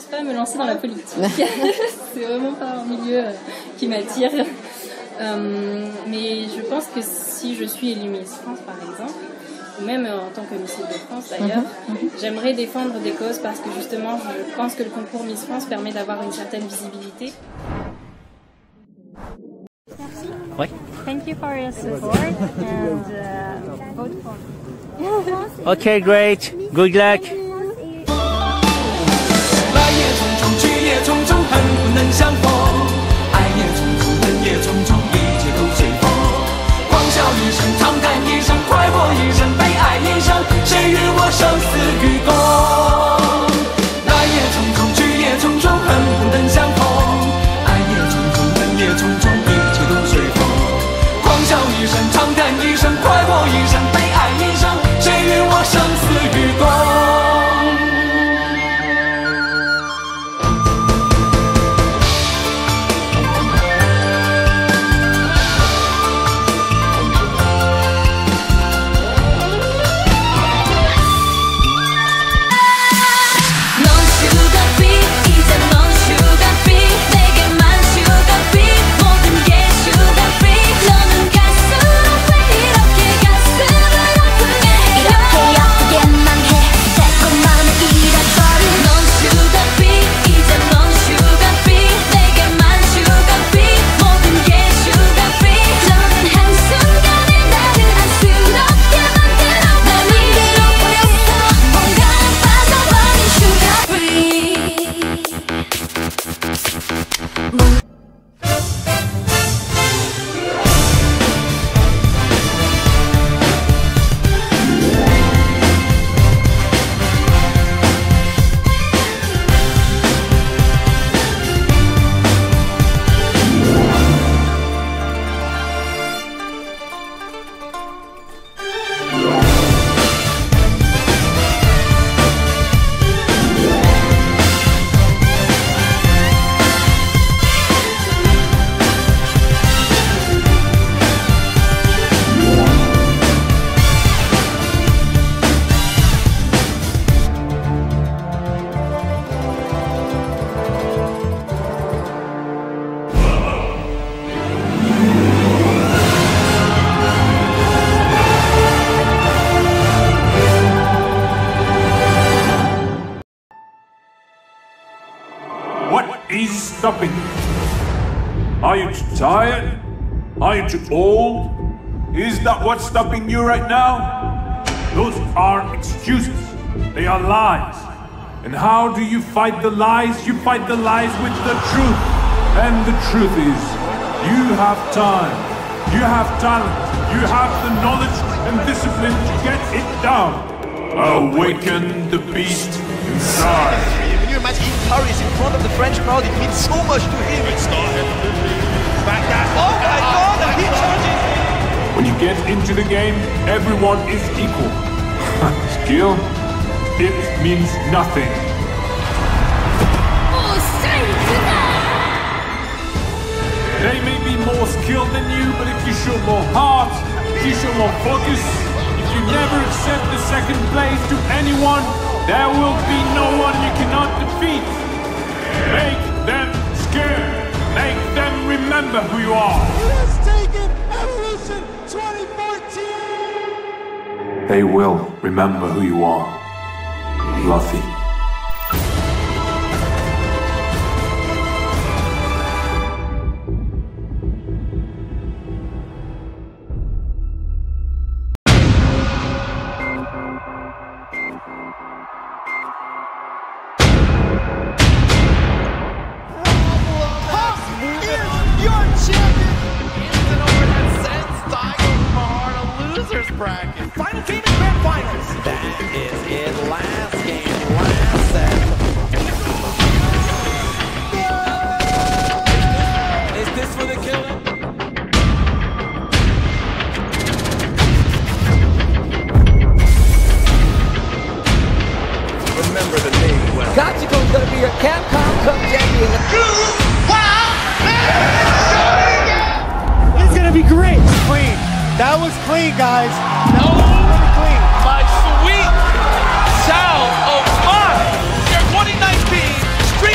pas me lancer dans la politique. C'est vraiment pas un milieu qui m'attire. Mais je pense que si je suis élue Miss France, par exemple, ou même en tant que Miss Île-de-France d'ailleurs, j'aimerais défendre des causes parce que justement, je pense que le concours Miss France permet d'avoir une certaine visibilité. Merci. Oui. Thank you for your support and vote for me. Okay, great. Good luck. 来也匆匆，去也匆匆，恨不能相逢。爱也匆匆，恨也匆匆，一切都随风。狂笑一声，长叹一声，快活一生，悲哀一生，谁与我生死与共？来也匆匆，去也匆匆，恨不能相逢。爱也匆匆，恨也匆匆，一切都随风。狂笑一声，长叹一声，快活一生，悲哀一生，谁与我生死与共？ Is stopping you? Are you too tired? Are you too old? Is that what's stopping you right now? Those are excuses. They are lies. And how do you fight the lies? You fight the lies with the truth. And the truth is, you have time. You have talent. You have the knowledge and discipline to get it down. Awaken the beast inside. Can you imagine Curry is in front of the French crowd? It means so much to him. Back that. Oh my God! And he charges. When you get into the game, everyone is equal. Skill, it means nothing. They may be more skilled than you, but if you show more heart, if you show more focus, if you never accept the second place to anyone, there will be no one you cannot defeat. Make them scared. Make them remember who you are. It has taken Evolution 2014. They will remember who you are. Luffy. Bracket. Final game in grand finals. That is it. Last game, last set. Is this for the killer? Remember the name well. Gachiko's gonna be your Capcom Cup champion. It's gonna be great. Clean. That was clean, guys. That was really clean. My sweet sound of mine. Your 2019 Street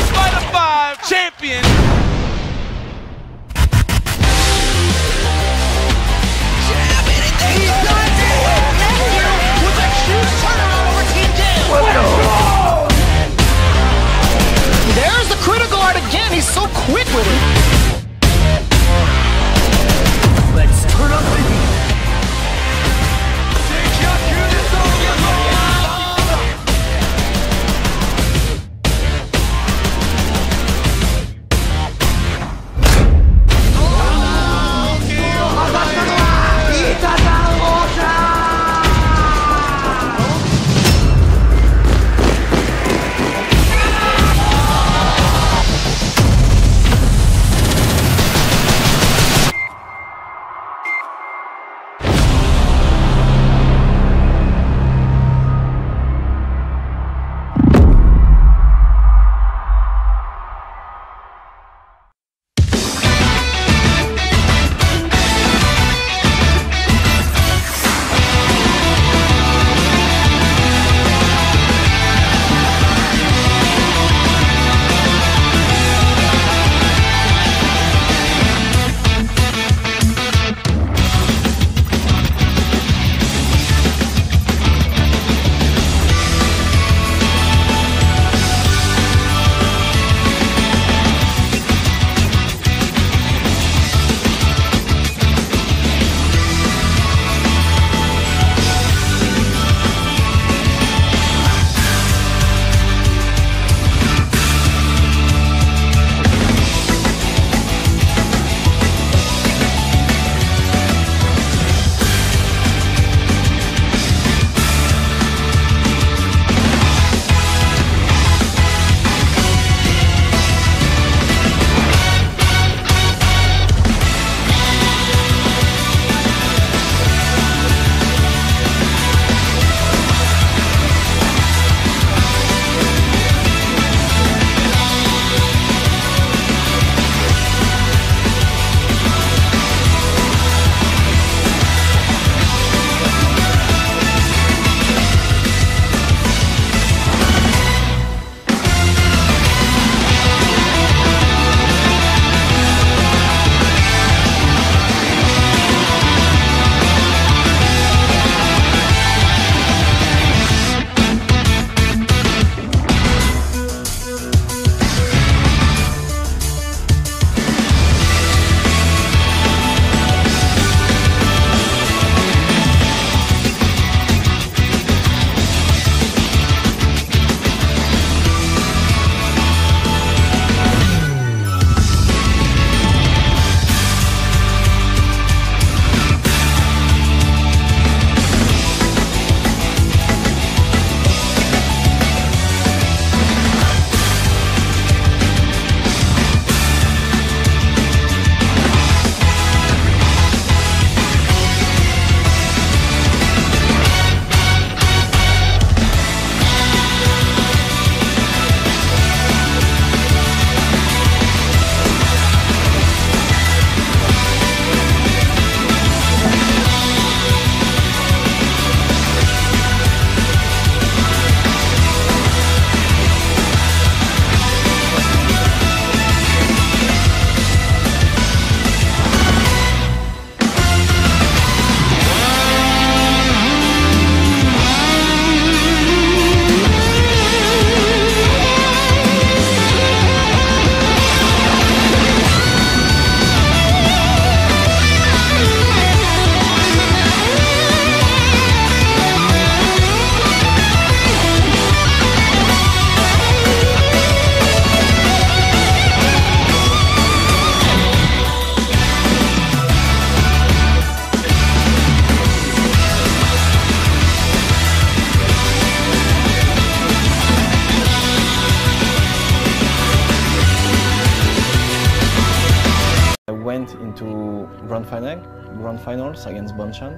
grand finals against Bonchan,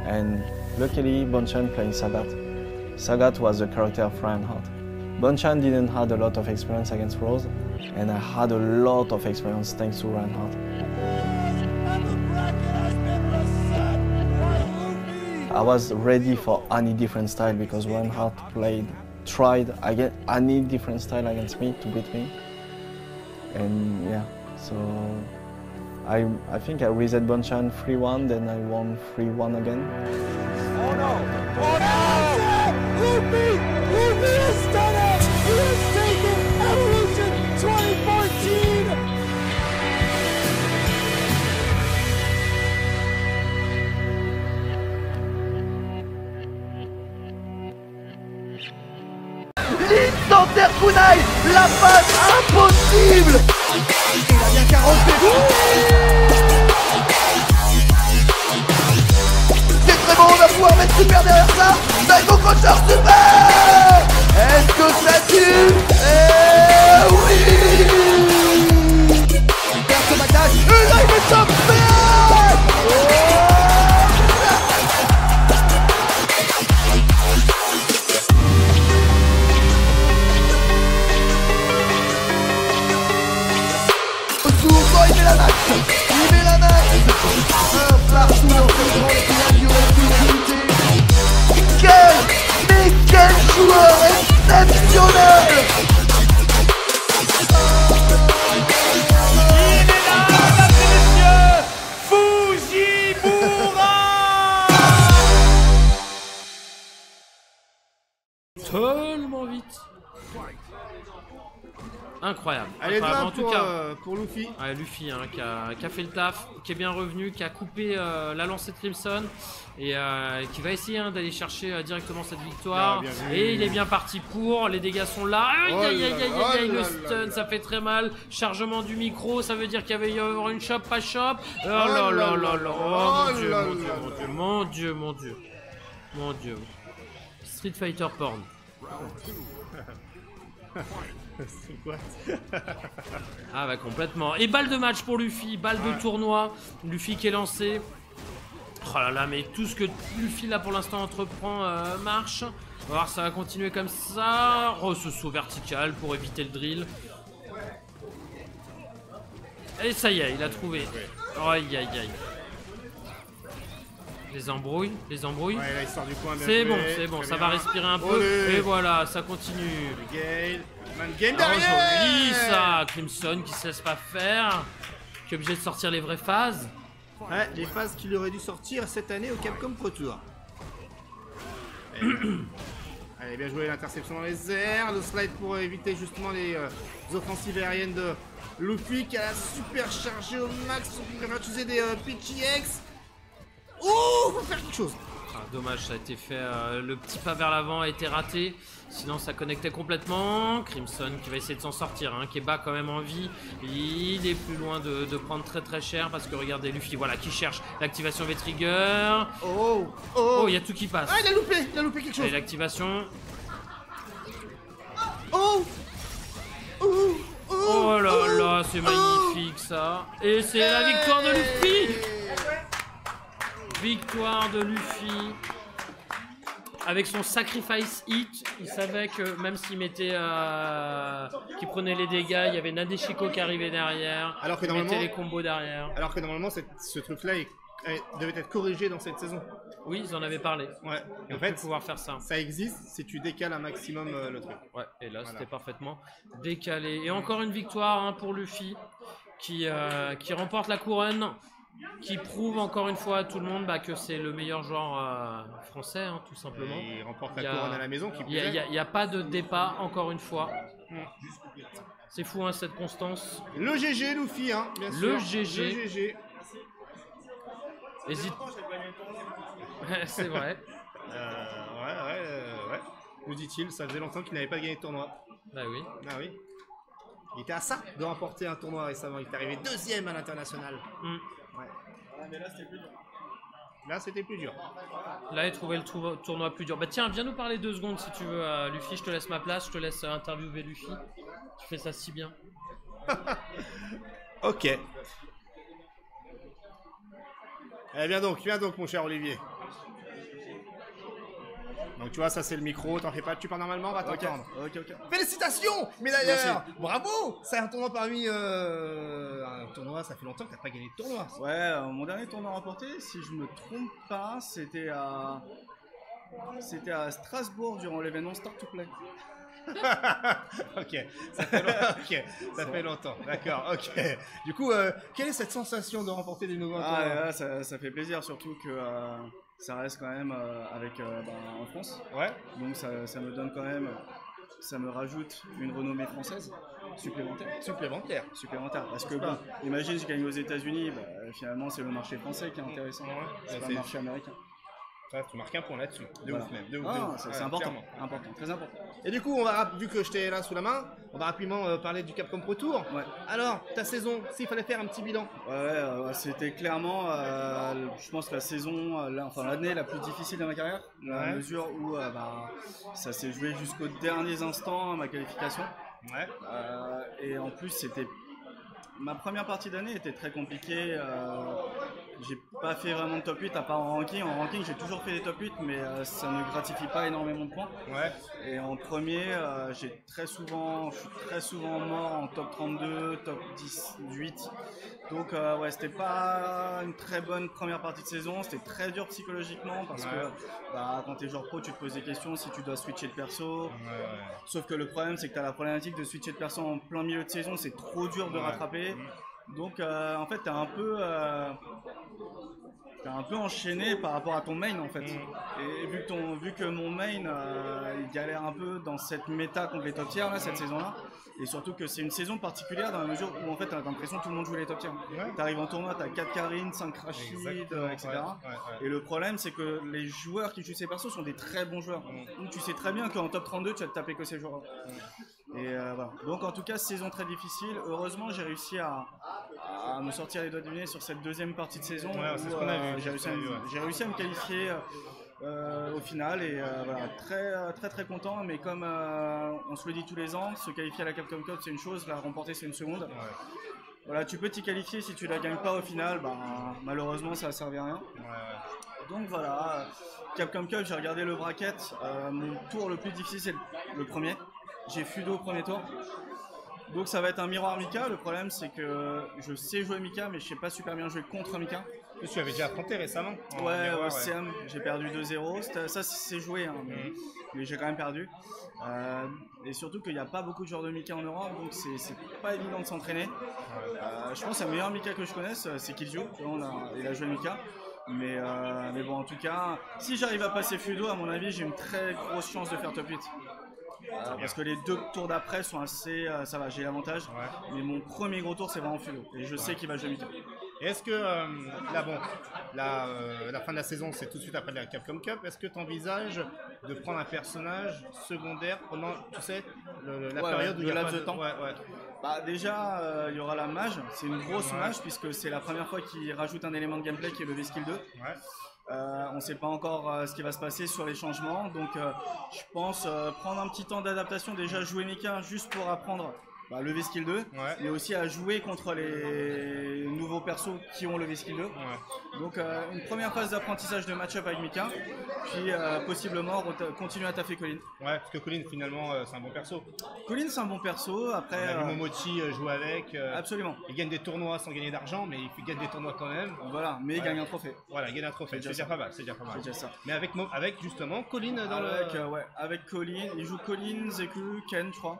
and luckily Bonchan playing Sagat. Sagat was the character of Reinhardt. Bonchan didn't have a lot of experience against Rose, and I had a lot of experience thanks to Reinhardt. I was ready for any different style because Reinhardt tried any different style against me to beat me. And yeah, so I think I reset Bonchan 3-1, then I won 3-1 again. Oh no! Oh no! Luffy! Luffy has done it! He has taken Evolution 2014! L'instantaire kunai, la passe impossible. Il a bien 40 C'est très bon, on va pouvoir mettre super derrière ça. Daigo Crusher super. Est-ce que ça tue? Oui. Perd son attaque, et là il met top il met la max, un partout dans cette grande finale du Racing. Quel joueur exceptionnel! Il est là, mesdames et messieurs, Fujimura! Tellement vite. Incroyable. Allez, Incroyable. en tout cas pour Luffy. Ouais, Luffy hein, qui a fait le taf, qui est bien revenu, qui a coupé la lancée de Crimson et qui va essayer hein, d'aller chercher directement cette victoire. Et il est bien parti pour, les dégâts sont là. Aïe, le stun, ça fait très mal. Chargement du micro, ça veut dire qu'il va y avoir une shop, pas shop. Oh là là là là. Oh mon dieu. Street Fighter porn. Ah bah complètement. Et balle de match pour Luffy, balle de tournoi. Luffy qui est lancé. Oh là là, mais tout ce que Luffy là pour l'instant entreprend marche. On va voir, ça va continuer comme ça. Oh, ce saut vertical pour éviter le drill. Et ça y est, il a trouvé. Aïe. Les embrouilles. Ouais, là, il sort du coin. C'est bon, ça va respirer un peu. Et voilà, ça continue. Game derrière. Joli ça, Crimson qui se laisse pas faire, qui est obligé de sortir les vraies phases. Ouais, les phases qu'il aurait dû sortir cette année au Capcom Pro Tour. Allez, bien joué, l'interception dans les airs, le slide pour éviter justement les offensives aériennes de Luffy qui a super chargé au max, il va utiliser des PTX. Oh, faut faire quelque chose. Ah, dommage, ça a été fait, le petit pas vers l'avant a été raté, sinon ça connectait complètement. Crimson qui va essayer de s'en sortir, hein, qui est bas quand même en vie. Il est plus loin de prendre très cher parce que regardez Luffy, voilà, qui cherche l'activation V-Trigger. Oh, il y a tout qui passe. Ah, il a loupé quelque chose. Et l'activation. Oh là là, c'est magnifique ça. Et c'est la victoire de Luffy. Victoire de Luffy. Avec son sacrifice hit, il savait que même s'il mettait, qu'il prenait les dégâts, il y avait Nadeshiko qui arrivait derrière, alors que il mettait les combos derrière. Alors que normalement, ce truc-là devait être corrigé dans cette saison. Oui, ils en avaient parlé. Ouais. Et en fait, pouvoir faire ça. Ça existe si tu décales un maximum le truc. Ouais. Et là, c'était parfaitement décalé. Et encore une victoire hein, pour Luffy, qui remporte la couronne. Qui prouve encore une fois à tout le monde que c'est le meilleur joueur français, hein, tout simplement. Et il remporte la couronne à la maison. Il n'y a pas de départ, encore une fois. C'est fou, hein, cette constance. Le GG, Luffy, hein, bien sûr. Le GG. Hésite. C'est vrai. Ouais. Nous dit-il, ça faisait longtemps qu'il n'avait pas gagné de tournoi. Bah oui. Ah oui. Il était à ça de remporter un tournoi récemment. Il est arrivé 2e à l'international. Ouais. Mais là, c'était plus dur. Là, il trouvait le tournoi plus dur. Bah tiens, viens nous parler 2 secondes si tu veux, Luffy. Je te laisse ma place, je te laisse interviewer Luffy. Tu fais ça si bien. Ok. Eh, viens donc, mon cher Olivier. Donc tu vois, ça c'est le micro, t'en fais pas, tu parles normalement, on va t'entendre. Ok. Félicitations! Mais d'ailleurs, bravo! C'est un tournoi parmi... un tournoi, ça fait longtemps que t'as pas gagné de tournoi. Ouais, mon dernier tournoi remporté, si je me trompe pas, c'était à Strasbourg durant l'événement Start to Play. Ok, ça fait longtemps, d'accord, ok. Du coup, quelle est cette sensation de remporter des nouveaux tournois? Ça fait plaisir, surtout que ça reste quand même en France. Ouais. Donc ça me donne quand même, ça me rajoute une renommée française supplémentaire. Parce que bon, imagine je gagne aux États-Unis, finalement c'est le marché français qui est intéressant, c'est pas le marché américain. Ouais, tu marques un point là-dessus. De ouf même. C'est important, très important. Et du coup, vu que je t'ai là sous la main, on va rapidement parler du Capcom Pro Tour. Ouais. Alors, ta saison, s'il fallait faire un petit bilan. C'était clairement, je pense, la saison, l'année la plus difficile de ma carrière, dans la mesure où ça s'est joué jusqu'aux derniers instants à ma qualification. Ouais. Et en plus, ma première partie d'année était très compliquée. J'ai pas fait vraiment de top 8 à part en ranking. En ranking, j'ai toujours fait des top 8, mais ça ne gratifie pas énormément de points. Ouais. Et en premier, je suis très souvent mort en top 32, top 18. Donc c'était pas une très bonne première partie de saison. C'était très dur psychologiquement parce que quand t'es joueur pro, tu te poses des questions si tu dois switcher de perso. Sauf que le problème, c'est que t'as la problématique de switcher de perso en plein milieu de saison. C'est trop dur de rattraper. Donc en fait t'es un peu enchaîné par rapport à ton main en fait. Et vu que mon main il galère un peu dans cette méta contre les top tiers là cette saison là, et surtout que c'est une saison particulière dans la mesure où en fait t'as l'impression que tout le monde joue les top tiers. T'arrives en tournoi, t'as 4 Karine, 5 Rashid, etc. Et le problème c'est que les joueurs qui jouent ces persos sont des très bons joueurs. Donc tu sais très bien qu'en top 32 tu vas te taper que ces joueurs. Et voilà. Donc en tout cas saison très difficile. Heureusement j'ai réussi à me sortir les doigts du nez sur cette deuxième partie de saison. C'est ce qu'on a vu. J'ai réussi à me qualifier au final et voilà, très content. Mais comme on se le dit tous les ans, se qualifier à la Capcom Cup c'est une chose, la remporter c'est une seconde. Voilà, tu peux t'y qualifier, si tu la gagnes pas au final, malheureusement ça servait à rien. Donc voilà, Capcom Cup, j'ai regardé le bracket. Mon tour le plus difficile c'est le premier. J'ai Fudo au premier tour. Donc ça va être un miroir Mika. Le problème c'est que je sais jouer Mika mais je sais pas super bien jouer contre Mika. Tu avais déjà affronté récemment. Au CM, j'ai perdu 2-0. Ça c'est joué mais j'ai quand même perdu. Et surtout qu'il n'y a pas beaucoup de joueurs de Mika en Europe donc c'est pas évident de s'entraîner. Je pense que le meilleur Mika que je connaisse c'est Killju. Il a joué Mika. Mais bon en tout cas si j'arrive à passer Fudo à mon avis j'ai une très grosse chance de faire top 8. Parce que les deux tours d'après sont assez... ça va, j'ai l'avantage. Mais mon premier gros tour, c'est vraiment Fudo. Et je sais qu'il va jouer Mika. Est-ce que, la fin de la saison, c'est tout de suite après la Capcom Cup. Est-ce que tu envisages de prendre un personnage secondaire pendant, tu sais, la période où il y a pas de temps Déjà, il y aura la mage. C'est une grosse mage puisque c'est la première fois qu'il rajoute un élément de gameplay qui est le V-Skill 2. On ne sait pas encore ce qui va se passer sur les changements, donc je pense prendre un petit temps d'adaptation, déjà jouer Mika juste pour apprendre le V-Skill 2, mais aussi à jouer contre les nouveaux persos qui ont le V-Skill 2. Donc une première phase d'apprentissage de match-up avec Mika, puis possiblement continuer à taffer Colin. Ouais, parce que Colin finalement c'est un bon perso. Colin c'est un bon perso, après... Momochi joue avec. Absolument. Il gagne des tournois sans gagner d'argent, mais il gagne des tournois quand même. Voilà, mais il gagne un trophée. Voilà, il gagne un trophée, c'est déjà pas mal. C'est déjà ça. Mais avec justement Colin avec Colin, il joue Colin, Zeku, Ken je crois.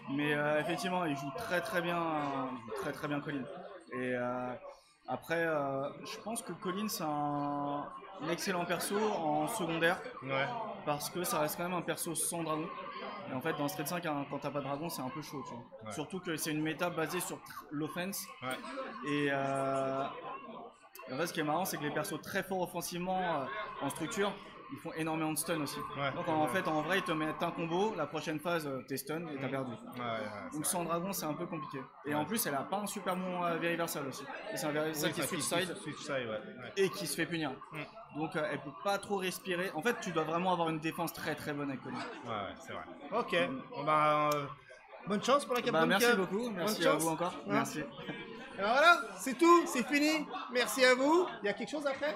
Mais effectivement il joue très bien Colin. Et après je pense que Colin c'est un excellent perso en secondaire parce que ça reste quand même un perso sans dragon. Et en fait dans Street 5 quand t'as pas de dragon c'est un peu chaud tu vois. Surtout que c'est une méta basée sur l'offense. Et en fait ce qui est marrant c'est que les persos très forts offensivement en structure ils font énormément de stun aussi. Donc en fait en vrai ils te mettent un combo, la prochaine phase t'es stun et t'as perdu. Donc sans dragon c'est un peu compliqué. Et en plus elle a pas un super bon Veriversal aussi. Et c'est un Veriversal qui switch side et qui se fait punir. Donc elle peut pas trop respirer. En fait tu dois vraiment avoir une défense très bonne avec Colin. C'est vrai. Ok. Bonne chance pour la Capcom Cup. Merci beaucoup, merci à vous encore. Merci. Et voilà, c'est tout, c'est fini. Merci à vous. Il y a quelque chose après?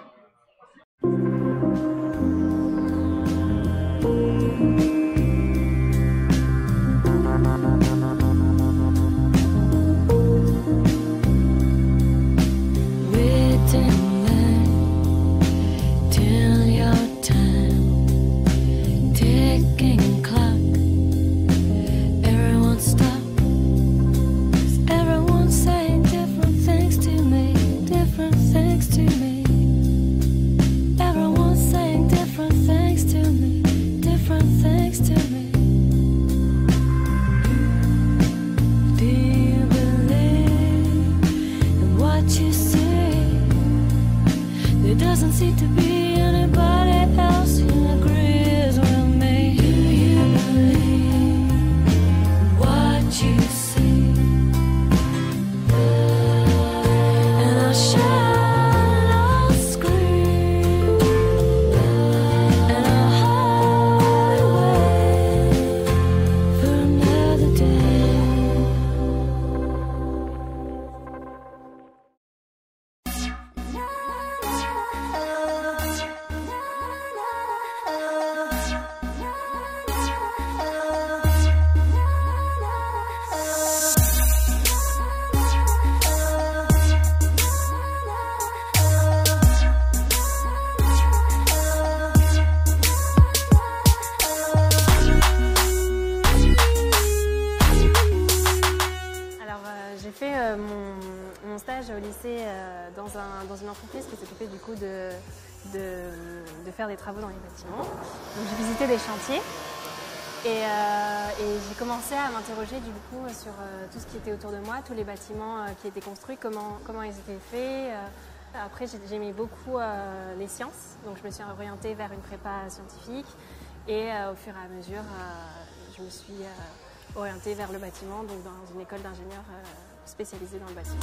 mon stage au lycée dans une entreprise qui s'occupait du coup de faire des travaux dans les bâtiments. Donc j'ai visité des chantiers et j'ai commencé à m'interroger du coup sur tout ce qui était autour de moi, tous les bâtiments qui étaient construits, comment ils étaient faits. Après j'aimais beaucoup les sciences, donc je me suis orientée vers une prépa scientifique et au fur et à mesure je me suis orientée vers le bâtiment, donc dans une école d'ingénieurs spécialisée dans le bâtiment.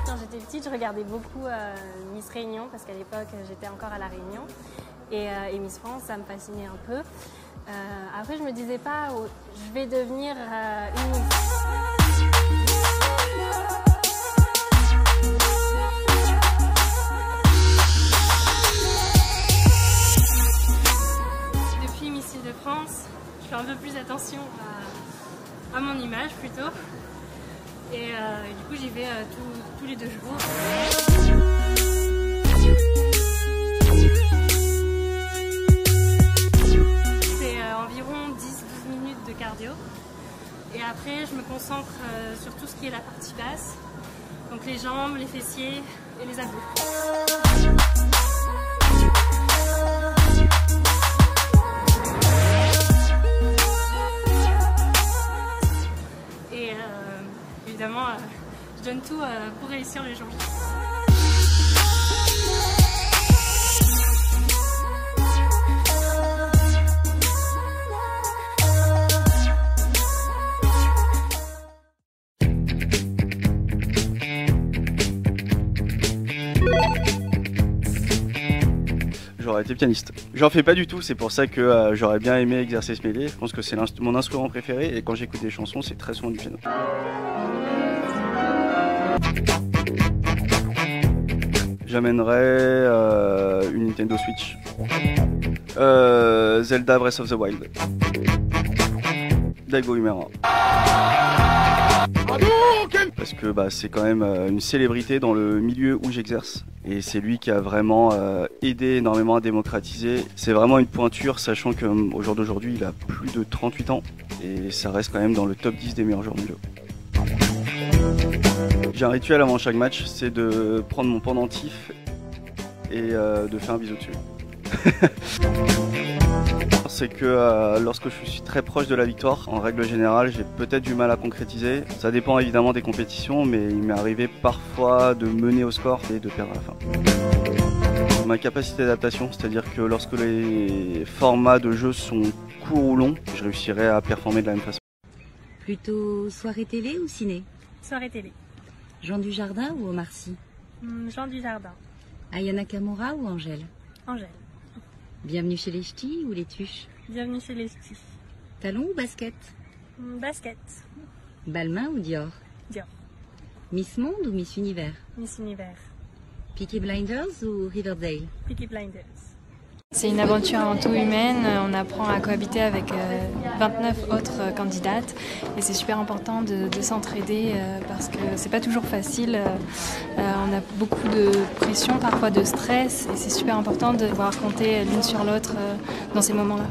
Quand j'étais petite, je regardais beaucoup Miss Réunion parce qu'à l'époque j'étais encore à La Réunion et Miss France, ça me fascinait un peu. Après, je me disais pas, je vais devenir une Miss. Depuis Miss Île-de-France, je fais un peu plus attention à mon image plutôt. Et du coup, j'y vais tous les 2 jours. Cardio. Et après, je me concentre sur tout ce qui est la partie basse, donc les jambes, les fessiers et les abdos. Et évidemment, je donne tout pour réussir le jour J. J'aurais été pianiste. J'en fais pas du tout, c'est pour ça que j'aurais bien aimé exercer ce métier. Je pense que c'est mon instrument préféré et quand j'écoute des chansons, c'est très souvent du piano. J'amènerais une Nintendo Switch. Zelda Breath of the Wild. Daigo Umehara. Parce que c'est quand même une célébrité dans le milieu où j'exerce. Et c'est lui qui a vraiment aidé énormément à démocratiser. C'est vraiment une pointure, sachant qu'au jour d'aujourd'hui, il a plus de 38 ans. Et ça reste quand même dans le top 10 des meilleurs joueurs mondiaux. J'ai un rituel avant chaque match, c'est de prendre mon pendentif et de faire un bisou dessus. C'est que lorsque je suis très proche de la victoire, en règle générale, j'ai peut-être du mal à concrétiser. Ça dépend évidemment des compétitions, mais il m'est arrivé parfois de mener au score et de perdre à la fin. Ma capacité d'adaptation, c'est-à-dire que lorsque les formats de jeu sont courts ou longs, je réussirai à performer de la même façon. Plutôt soirée télé ou ciné? Soirée télé. Jean Dujardin ou Omar Sy? Jean Dujardin. Aya Nakamura ou Angèle? Angèle. Bienvenue chez les Ch'tis ou les Tuches? Bienvenue chez les Ch'tis. Talon ou basket? Basket. Balmain ou Dior? Dior. Miss Monde ou Miss Univers? Miss Univers. Peaky Blinders ou Riverdale? Peaky Blinders. C'est une aventure avant tout humaine, on apprend à cohabiter avec 29 autres candidates et c'est super important de s'entraider parce que c'est pas toujours facile, on a beaucoup de pression, parfois de stress et c'est super important de pouvoir compter l'une sur l'autre dans ces moments-là.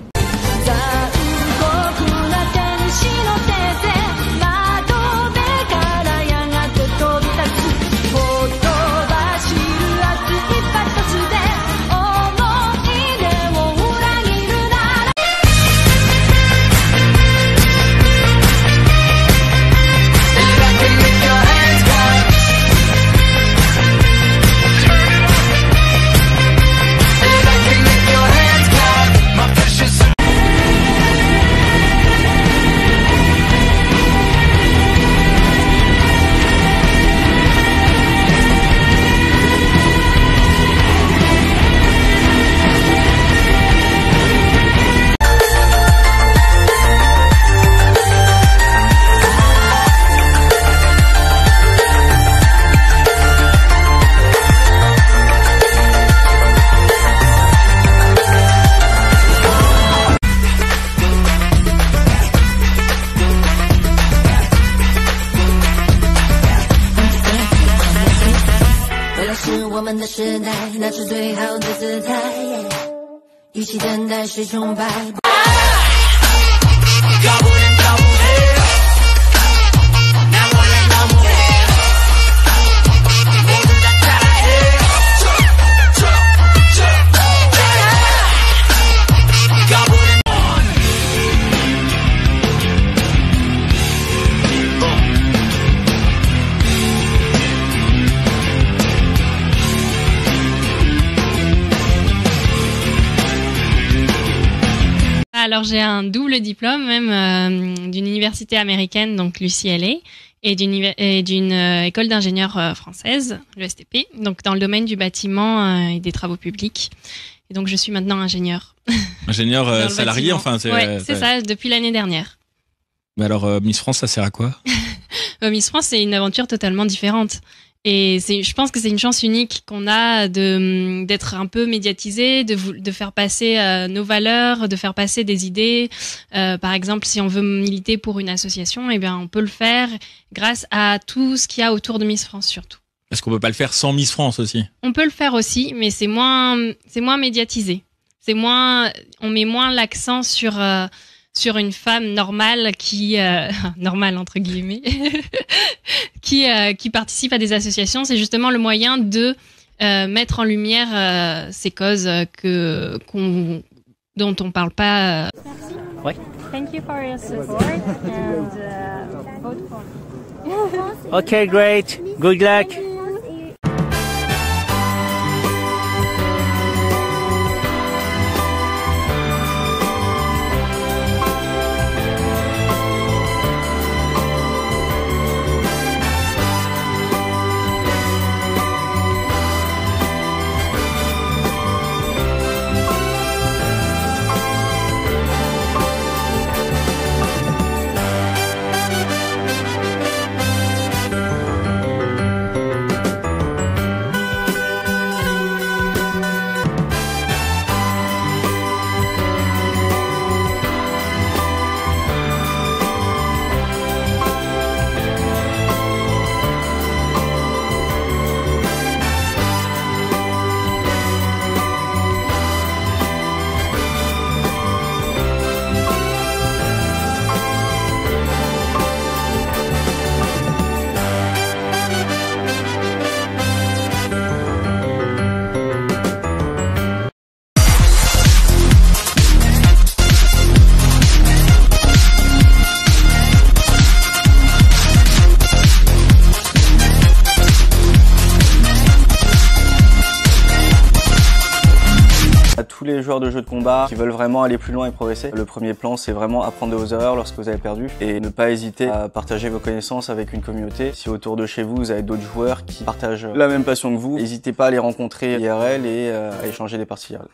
Alors j'ai un double diplôme même d'une université américaine, donc l'UCLA, et d'une école d'ingénieurs française, l'ESTP, donc dans le domaine du bâtiment et des travaux publics. Et donc je suis maintenant ingénieur. Ingénieur salarié, enfin c'est ça, depuis l'année dernière. Mais alors Miss France, ça sert à quoi? Miss France, c'est une aventure totalement différente. Et je pense que c'est une chance unique qu'on a d'être un peu médiatisé, de faire passer nos valeurs, de faire passer des idées. Par exemple, si on veut militer pour une association, eh bien, on peut le faire grâce à tout ce qu'il y a autour de Miss France surtout. Est-ce qu'on peut pas le faire sans Miss France aussi? On peut le faire aussi, mais c'est moins médiatisé. On met moins l'accent sur une femme normale normale entre guillemets, qui participe à des associations. C'est justement le moyen de mettre en lumière ces causes dont on parle pas. Merci. Ouais. Thank you for your support and vote for me. Okay, great. Good luck. les joueurs de jeux de combat qui veulent vraiment aller plus loin et progresser. Le premier plan, c'est vraiment apprendre de vos erreurs lorsque vous avez perdu et ne pas hésiter à partager vos connaissances avec une communauté. Si autour de chez vous, vous avez d'autres joueurs qui partagent la même passion que vous, n'hésitez pas à les rencontrer IRL et à échanger des parties IRL.